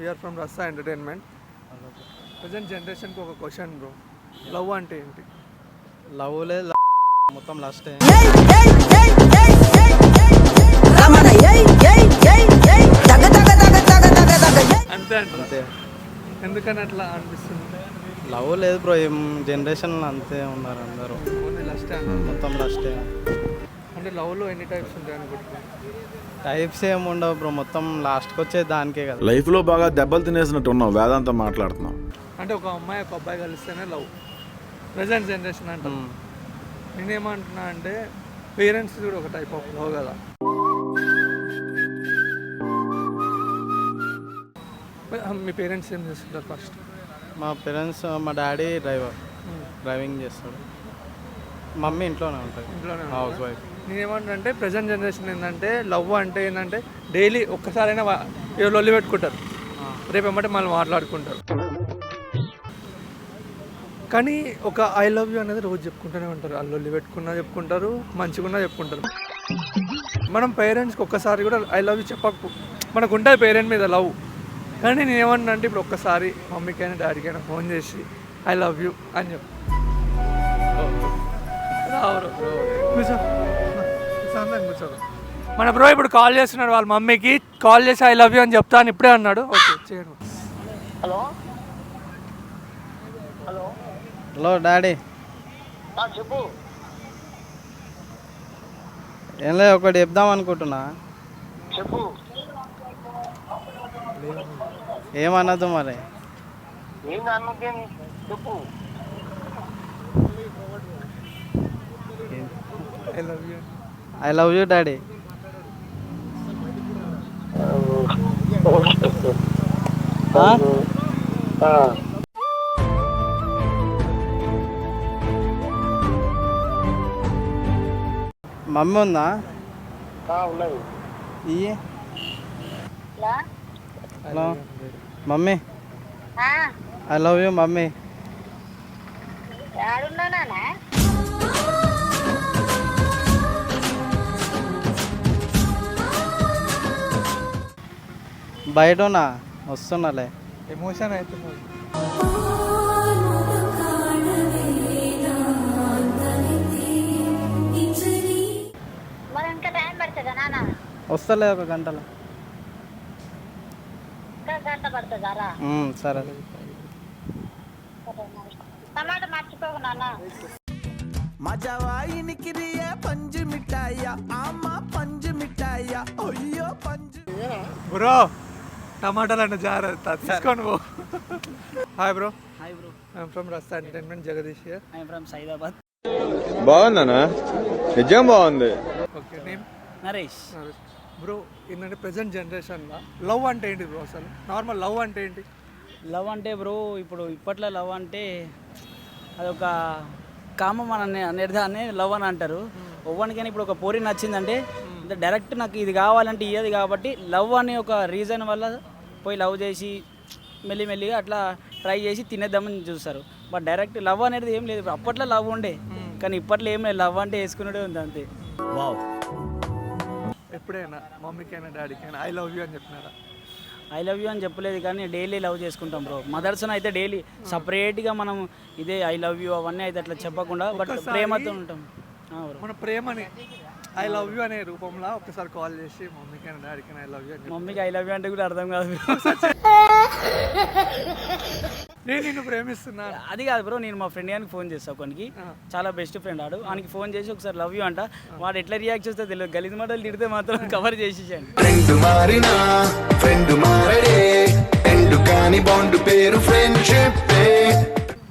We are from Rassa entertainment. Present జనరేషన్కి ఒక question bro, love అంటే ఏంటి? లవ్ లేదు, మొత్తం లాస్టే. అంతే అంతే. అంటే ఎందుకని అట్లా అనిపిస్తుంది? లవ్ లేదు బ్రో, ఏం జనరేషన్ అంతే ఉన్నారు అందరూ, ఓన్లీ లాస్ట్ అన్నారు. మొత్తం లాస్టే. అంటే లవ్లో ఎన్ని టైప్స్ ఉంటాయి అనుకుంటున్నాను? టైప్స్ ఏమి ఉండవు బ్రో, మొత్తం లాస్ట్కి వచ్చే దానికే కదా. లైఫ్లో బాగా దెబ్బలు తినేసినట్టు ఉన్నావు, వేదాంతం మాట్లాడుతున్నావు. అంటే ఒక అమ్మాయి ఒక అబ్బాయి కలిస్తేనే లవ్ ప్రజెంట్ జనరేషన్ అంటాం. నేనేమంటున్నా అంటే పేరెంట్స్ కూడా ఒక టైప్ ఆఫ్ లవ్ కదా. మీ పేరెంట్స్ ఏం చేస్తుంటారు ఫస్ట్? మా పేరెంట్స్, మా డాడీ డ్రైవింగ్ చేస్తాడు, మమ్మీ ఇంట్లోనే ఉంటుంది, ఇంట్లోనే హౌస్ వైఫ్. నేనేమంటున్నా అంటే ప్రజెంట్ జనరేషన్ ఏంటంటే లవ్ అంటే ఏంటంటే డైలీ ఒక్కసారైనా ఏదో లొల్లి పెట్టుకుంటారు, రేపు ఏమంటే మళ్ళీ మాట్లాడుకుంటారు. కానీ ఒక ఐ లవ్ యూ అనేది రోజు చెప్పుకుంటూనే ఉంటారు. ఆ లొల్లి పెట్టుకున్నా చెప్పుకుంటారు, మంచిగున్నా చెప్పుకుంటారు. మనం పేరెంట్స్కి ఒక్కసారి కూడా ఐ లవ్ యూ చెప్పకు, మనకు ఉంటుంది పేరెంట్ మీద లవ్. కానీ నేను ఏమన్నా అంటే ఇప్పుడు ఒక్కసారి మమ్మీకైనా డాడీకైనా ఫోన్ చేసి ఐ లవ్ యూ అని చెప్పు. కూర్చో కూర్చోదు. మన బ్రో ఇప్పుడు కాల్ చేస్తున్నాడు వాళ్ళ మమ్మీకి, కాల్ చేసి ఐ లవ్ యూ అని చెప్తాను ఇప్పుడే అన్నాడు. ఓకే చేయండి. Hello hello hello daddy. చెప్పు. ఏం లేదు, ఒకటి చెప్దాం అనుకుంటున్నా. చెప్పు. ఏమన్నదు మరి? ఏం అనుకేం చెప్పు. I love you. I love you daddy. Mummy ఉందా? ఉన్నది. ఇయ్యి. Hello mummy, I love you mummy. బయట ఉన్నా, వస్తున్నాలే. ఎమోషన్ అవుతుంది. వస్తలే ఒక గంటలో. సరే. టమాటా మర్చిపోకు నాన్న. బ్రో టమాటాలు అంటే జాగ్రత్త తీసుకోండి పో. Hi bro. Hi bro. I'm from Rasta entertainment, Jagadish here. I'm from Saidabad. బాగుందనా? నిజం బాగుంది. Okay, name Naresh. బ్రో ఏంటంటే ప్రజెంట్ జనరేషన్లో లవ్ అంటే ఏంటి బ్రో? అసలు నార్మల్ లవ్ అంటే ఏంటి? లవ్ అంటే బ్రో ఇప్పుడు ఇప్పట్లో లవ్ అంటే అదొక కామం అనేదాన్ని లవ్ అని అంటారు. ఒవ్వనికైనా ఇప్పుడు ఒక పోరి నచ్చిందంటే డైరెక్ట్ నాకు ఇది కావాలంటే ఇయ్యదు కాబట్టి లవ్ అనే ఒక రీజన్ వల్ల పోయి లవ్ చేసి మెల్లిమెల్లిగా అట్లా ట్రై చేసి తినేద్దామని చూస్తారు. బట్ డైరెక్ట్ లవ్ అనేది ఏం లేదు. అప్పట్లో లవ్ ఉండే కానీ ఇప్పట్లో ఏం లేదు. లవ్ అంటే వేసుకున్నదే ఉంది అంతే. వావ్. ఎప్పుడైనా మమ్మీకైనా డాడీకైనా ఐ లవ్ యూ అని చెప్పినారా? ఐ లవ్ యూ అని చెప్పలేదు కానీ డైలీ లవ్ చేసుకుంటాం బ్రో. మదర్స్ని అయితే డైలీ సపరేట్గా మనం ఇదే ఐ లవ్ యూ అవన్నీ అయితే అట్లా చెప్పకుండా బట్ ప్రేమతో ఉంటాం. మన ప్రేమని ఐ లవ్ యూ అనే రూపంలో ఒకసారి కాల్ చేసి మమ్మీకైనా డాడీకైనా ఐ లవ్ యూ అని. మమ్మీకి ఐ లవ్ యూ అంటే కూడా అర్థం కాదు. నేను నిన్ను ప్రేమిస్తున్నా అది కాదు బ్రో. నేను మా ఫ్రెండ్ గారికి ఫోన్ చేస్తాను, కొనికి చాలా బెస్ట్ ఫ్రెండ్ ఆడు. ఆయనకి ఫోన్ చేసి ఒకసారి లవ్ యూ అంట. వాడు ఎట్లా రియాక్ట్ చేస్తే తెలియదు. గలీజ్ మాటలు తిడితే మాత్రం కవర్ చేసేసాను.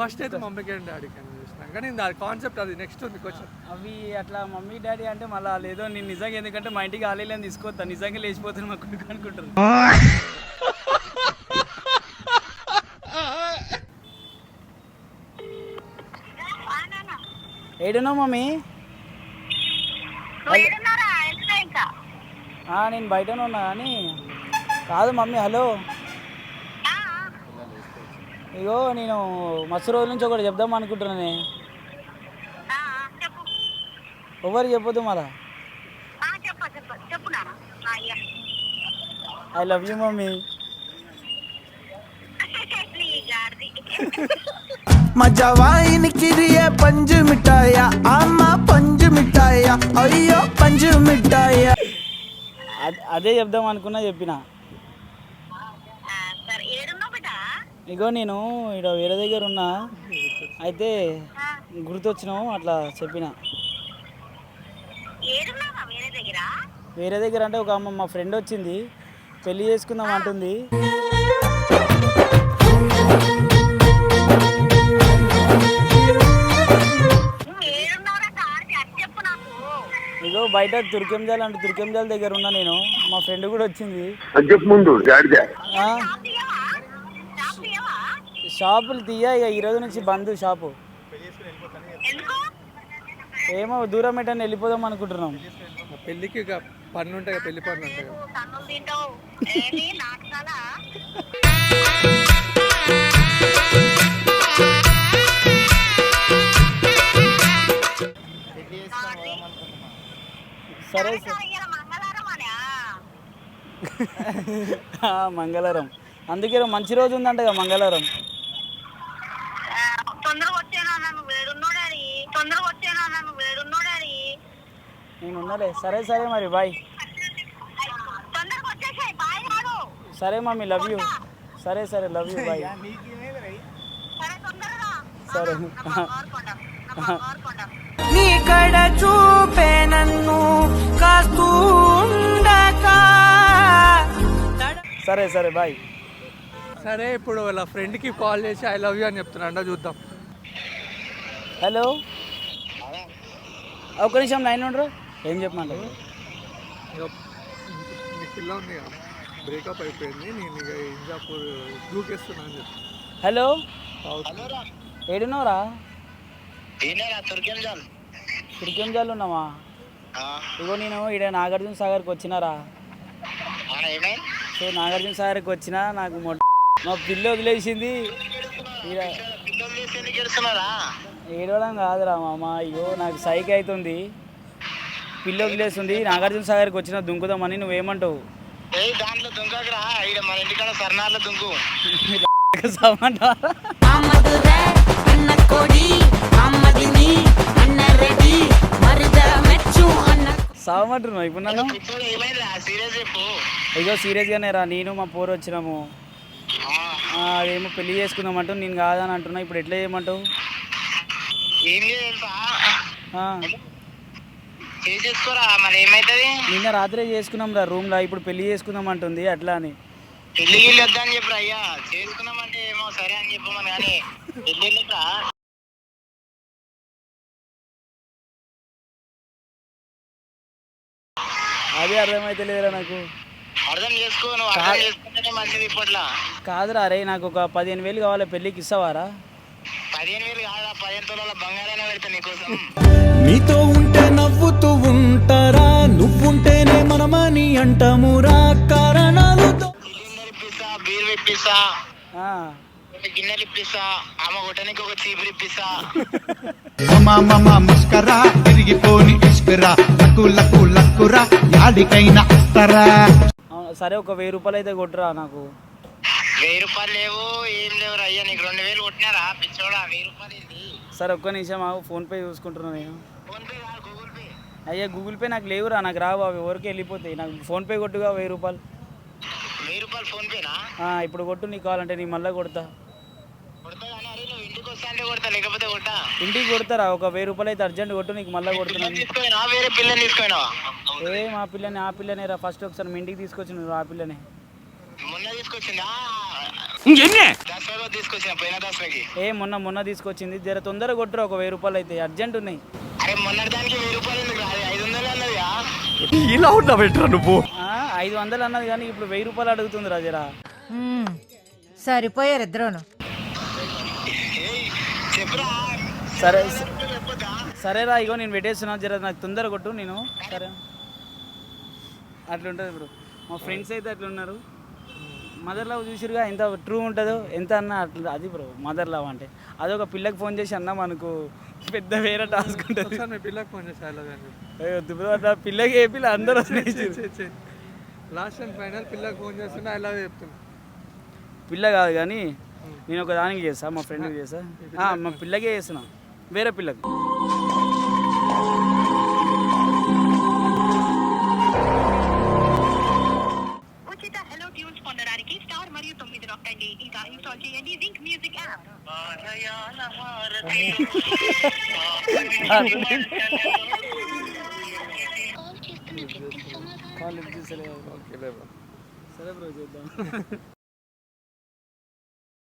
ఫస్ట్ అయితే మమ్మీకైనా డాడీకైనా చూసినాం కానీ దాని కాన్సెప్ట్ అది నెక్స్ట్ ఉంది క్వశ్చన్. అవి అట్లా మమ్మీ డాడీ అంటే మళ్ళీ లేదో నేను నిజంగా, ఎందుకంటే మా ఇంటికి ఆలేని తీసుకొస్తా, నిజంగా లేచిపోతాను మా కొడుకు అనుకుంటారు. ఏడున్నావు మమ్మీ? నేను బయటనే ఉన్నా కానీ కాదు మమ్మీ. హలో, ఇగో నేను మస్తు రోజుల నుంచి ఒకటి చెప్దాం అనుకుంటున్నానే. ఎవరు చెప్పొద్దు మళ్ళా. I love you mummy. మజవాయిని కిరియే పంజు మిఠాయ అమ్మ పంజు మిఠాయ అయ్యో పంజు మిఠాయ. అదే చెప్దాం అనుకున్నా చెప్పిన. సరే ఏడున్నావు బిడ్డ? ఇగో నేను ఇక్కడ వేరే దగ్గర ఉన్నా, అయితే గుర్తొచ్చినావు అట్లా చెప్పిన. ఏడున్నావా వేరే దగ్గర? వేరే దగ్గర అంటే ఒక అమ్మ మా ఫ్రెండ్ వచ్చింది, పెళ్లి చేసుకుందాం అంటుంది. ఏడున్నావురా కార్తీ, అది చెప్పు నాకు. ఇగో బయట తుర్కెంజాల్ అంటే తుర్కెంజాల్ దగ్గర ఉన్నా నేను, మా ఫ్రెండ్ కూడా వచ్చింది. ముందు ఆ, షాప్ తీయవా? షాప్ తీయవా? షాపులు తీయ ఇక ఈరోజు నుంచి బంద్ షాపు. ఎందుకు? ఏమో దూరం ఎటని వెళ్ళిపోదాం అనుకుంటున్నాం. పెళ్ళికి ఇక పన్ను ఉంటాయి కదా, పెళ్లి పన్ను ఉంటాయి కదా. తన్నులు తింటావు ఏంటి నాటకాలా? సరే ఇవాళ మంగళవారం అనా? మంగళవారం, అందుకే ఈరోజు మంచి రోజు ఉందంట కదా మంగళవారం. తొందరగా వచ్చేనా నన్ను వేడున్నోడాడి, తొందరగా వచ్చేనా నన్ను వేడున్నోడాడి. నేను ఉన్నాలే. సరే సరే మరి బాయ్. తొందరగా వచ్చేసాయి బాయ్ నాడు. సరే మమ్మీ, లవ్ యూ. సరే సరే లవ్ యూ బాయ్. సరే తొందరగా. సరే కోరుకోండా కోరుకోండా. నీ కడ చూపే నన్ను కాస్తూ ఉండకా. సరే సరే బాయ్. సరే ఇప్పుడు వాళ్ళ ఫ్రెండ్కి కాల్ చేసి ఐ లవ్ యూ అని చెప్తున్నాడు, చూద్దాం. హలో, ఒక నిమిషం లైన్ ఉండరు. ఏం చెప్పమంటారు? ఇక నీ పిల్ల ఉంది కదా, బ్రేకప్ అయిపోయింది, నేను ఇక ఇంజాపూర్ దూకేస్తున్నా అని చెప్పి. హలో, ఏడున్నావురా? తుర్కెంజాలు ఉన్నామా? ఇగో నేను ఈడ నాగార్జున సాగర్కి వచ్చినారా. సో నాగార్జున సాగర్కి వచ్చినా, నాకు మా పిల్ల వదిలేసింది. ఏడవడం కాదురా మామ, ఇగో నాకు సైకి అవుతుంది, పిల్ల వదిలేస్తుంది. నాగార్జున సాగర్కి వచ్చిన దుంకుదామని, నువ్వేమంటావు? దాంట్లో దుంకరా ఇక్కడ మన ఇంటికాడ సర్నార్లో దుంకు. సావమంటున్నావు ఇప్పుడు నన్ను? సీరియస్ చెప్పు. ఇగో సీరియస్గానే రా, నేను మా పోరు వచ్చినాము. అదేమో పెళ్లి చేసుకుందామంటూ, నేను కాదని అంటున్నా. ఇప్పుడు ఎట్లా చేయమంటావు? ఏం తెలుసా ఆ, చేసుకోరా మరి ఏమైతుంది. నిన్న రాత్రే చేసుకున్నాం రా రూమ్లో, ఇప్పుడు పెళ్లి చేసుకుందాం అంటుంది అట్లా అని. పెళ్లి గిల్లి వద్దా అని చెప్పరా అయ్యా, చేసుకున్నామంటే ఏమో సరే అని చెప్పమని, కానీ పెళ్లి రా. అదే అర్థమైతే లేదురా నాకు. అర్థం చేసుకో, నువ్వు అర్థం చేసుకుంటేనే మంచిది ఇప్పట్లో. కాదురా, అరే నాకు ఒక 15,000 కావాలి, పెళ్ళికి ఇస్తావారా? 15,000 కాదా, 15 తులాల బంగారాన్ని పెడతా నీకోసం. నీతో ఉంటే నవ్వుతూ ఉంటారా, నువ్వుంటేనే మనమని అంటామురా కారణాలతో. సిలిండర్ ఇప్పిస్తా, బీర్ ఇప్పిస్తా, ఆ, గిన్నెలు ఇప్పిస్తా, ఆమె కొట్టడానికి ఒక చీపురు ఇప్పిస్తా. మామ ముస్కరా తిరిగిపోని ఇస్కరా లక్కు లక్కు లక్కురా యాడికైనా అస్తరా. అవును, సరే ఒక 1000 రూపాయలు అయితే కొట్టురా నాకు. 1000 రూపాయలు లేవు, ఏం లేవురా అయ్యా, నీకు 2000 కొట్టినారా పిచ్చోడా. 1000 రూపాయలు ఏంటి? సరే ఒక్క నిమిషం ఆగు, ఫోన్పే చూసుకుంటున్నా నేను. ఫోన్ పే కాదు, గూగుల్ పే. అయ్యా గూగుల్ పే నాకు లేవురా, నాకు రావు, అవి ఎవరికి వెళ్ళిపోతాయి. నాకు ఫోన్పే కొట్టుగా 1000 రూపాయలు. 1000 రూపాయలు ఫోన్ పేనా? ఇప్పుడు కొట్టు, నీకు కావాలంటే నీ మళ్ళీ కొడతా. కొడతా కానీ అరే నువ్వు ఇంటికి వస్తా అంటే కొడతా, లేకపోతే కొట్టా. ఇంటికి కొడతారా? ఒక 1000 రూపాయలు అయితే అర్జెంట్ కొట్టు, నీకు మళ్ళీ కొడుతున్నాను. తీసుకోయినా వేరే పిల్లని తీసుకోయినా? ఏ మా పిల్లని, ఆ పిల్లనే రా, ఫస్ట్ ఒకసారి మీ ఇంటికి తీసుకొచ్చి నువ్వు ఆ పిల్లనే. మొన్న తీసుకొచ్చిందా? దసరా తీసుకొచ్చిన, పోయిన దసరాకి. మొన్న తీసుకొచ్చింది. జర తొందరగా కొట్టురా, ఒక 1000 రూపాయలు అయితే అర్జెంట్ ఉన్నాయి. అరే మొన్న దానికి 1000 రూపాయలు ఎందుకు రాదు, 500 అన్నదిగా. ఇలా ఉన్నా బెటర్ నువ్వు. 500 అన్నది కానీ ఇప్పుడు 1000 రూపాయలు అడుగుతుంది రా జరా. సరిపోయారు ఇద్దరును. చెప్పురా. సరే సరేరా, ఇగో నేను పెట్టేస్తున్నా, జర నాకు తొందర కొట్టు నేను. సరే అట్లుంటుంది ఇప్పుడు. మా ఫ్రెండ్స్ అయితే అట్లున్నారు. మదర్ లవ్ చూసిరుగా ఎంత ట్రూ ఉంటుందో, ఎంత అన్నా అట్లా. అది బ్రో మదర్ లవ్ అంటే. అదొక పిల్లకి ఫోన్ చేసి అన్నాం అనుకో, పెద్ద వేరే టాస్క్ ఉంటుంది. మీ పిల్లకి ఫోన్ చేసి ఐ లవ్ యూ అని చెప్పి. వద్దు బ్రో, అట్లా పిల్లకి ఏ పిల్ల అందరూ లాస్ట్ అండ్ ఫైనల్ పిల్లకి ఫోన్ చేస్తున్నా ఐ లవ్ యూ చెప్తున్నా. పిల్ల కాదు కానీ నేను ఒక దానికి చేస్తా, మా ఫ్రెండ్కి చేస్తా, మా పిల్లకే చేస్తున్నా, వేరే పిల్లకి. ఉచిత హలో ట్యూన్స్ పొందడానికి స్టార్ మరియు 9 నొక్కండి. ఇంకా ఇన్స్టాల్ చేయండి zinc music app. Call lift చేస్తలే. Okay bro. సరే బ్రో చేద్దాం.